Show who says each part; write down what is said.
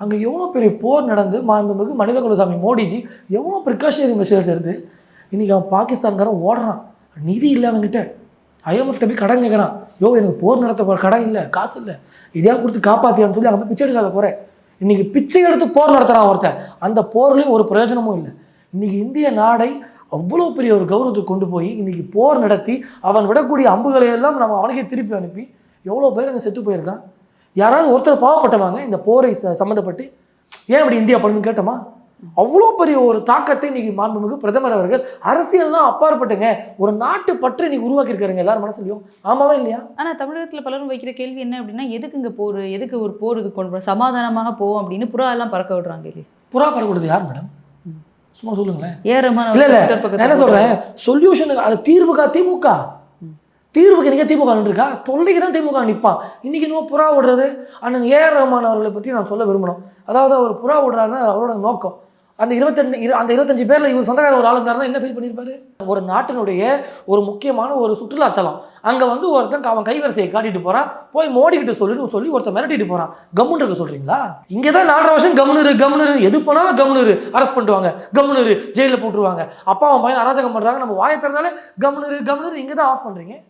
Speaker 1: அங்கே எவ்வளோ பெரிய போர் நடந்து மாண்புமிகு மனிதகுலசாமி மோடிஜி எவ்வளோ ப்ரிகாஷனரி மெஷர்ஸ் எடுத்து இன்றைக்கி அவன் பாகிஸ்தான்காரன் ஓடுறான். நிதி இல்லை அவங்ககிட்ட. IMF போய் கடன் கேட்குறான். எனக்கு போர் நடத்த போகிற கடன் இல்லை, காசு இல்லை, இதையாக கொடுத்து காப்பாற்றியான்னு சொல்லி அங்கே போய் பிச்சை எடுக்காத போகிறேன். இன்றைக்கி பிச்சை எடுத்து போர் நடத்துகிறான் ஒருத்தன். அந்த போர்லேயும் ஒரு பிரயோஜனமும் இல்லை. இன்றைக்கி இந்திய நாடை அவ்வளோ பெரிய ஒரு கௌரவத்தை கொண்டு போய் இன்றைக்கி போர் நடத்தி அவன் விடக்கூடிய அம்புகளை எல்லாம் நம்ம அவனுக்கே திருப்பி அனுப்பி எவ்வளோ பேர் அங்கே செத்து போயிருக்கான். யாராவது ஒருத்தர் பாவப்பட்டவாங்க இந்த போரை சம்மந்தப்பட்டு? ஏன் அப்படி இந்தியா பண்ணுன்னு கேட்டோமா? அவ்வளோ பெரிய ஒரு தாக்கத்தை இன்னைக்கு மாண்புமிகு பிரதமர் அவர்கள் அரசியல்லாம் அப்பாற்பட்டுங்க ஒரு நாட்டு பற்று இன்னைக்கு உருவாக்கியிருக்காருங்க எல்லாரும் மனசுலையும். ஆமாவா இல்லையா?
Speaker 2: ஆனால் தமிழகத்தில் பலரும் வைக்கிற கேள்வி என்ன அப்படின்னா, எதுக்கு இங்கே போர், எதுக்கு ஒரு போர் இது கொண்டு சமாதானமாக போவோம் அப்படின்னு புறா எல்லாம் பறக்க விடுறாங்க இல்லையா?
Speaker 1: புறா பறக்கிறது யார் மேடம்? சும்மா சொல்லுங்களேன்.
Speaker 2: ஏறமான
Speaker 1: இல்லை என்ன சொல்கிறேன், சொல்யூஷனுக்கு அது தீர்வுக்கா திமுக? தீர்வுக்கு இன்றைக்கி திமுக இருக்கா? தொல்லைக்கு தான் திமுக நிற்பான். இன்றைக்கி இன்னும் புறா விடுறது அண்ணன் A.R. ரஹ்மான் அவர்களை பற்றி நான் சொல்ல விரும்பணும். அதாவது அவர் புறா விடுறாருன்னா அவரோட நோக்கம் அந்த 25 பேரில் இவர் சொந்தக்கார ஒரு ஆளுந்தாருன்னா என்ன ஃபீல் பண்ணியிருப்பாரு? ஒரு நாட்டினுடைய ஒரு முக்கியமான ஒரு சுற்றுலாத்தலம் அங்கே ஒருத்தன் அவன் கைவரிசையை காட்டிட்டு போகிறான், போய் மோடிக்கிட்ட சொல்லி ஒருத்தன் மிரட்டிட்டு போகிறான். கம்முன்னு இருக்க சொல்கிறீங்களா? இங்கே தான் 4.5 வருஷம் கம்முனு எது பண்ணாலும் கம்முனு அரெஸ்ட் பண்ணிடுவாங்க, கம்முனு ஜெயிலில் போட்டுருவாங்க. அப்பா அவன் பையன் அராஜகம் பண்ணுறாங்க, நம்ம வாயை திறந்தாலே கம்முனு இங்கே தான் ஆஃப் பண்ணுறீங்க.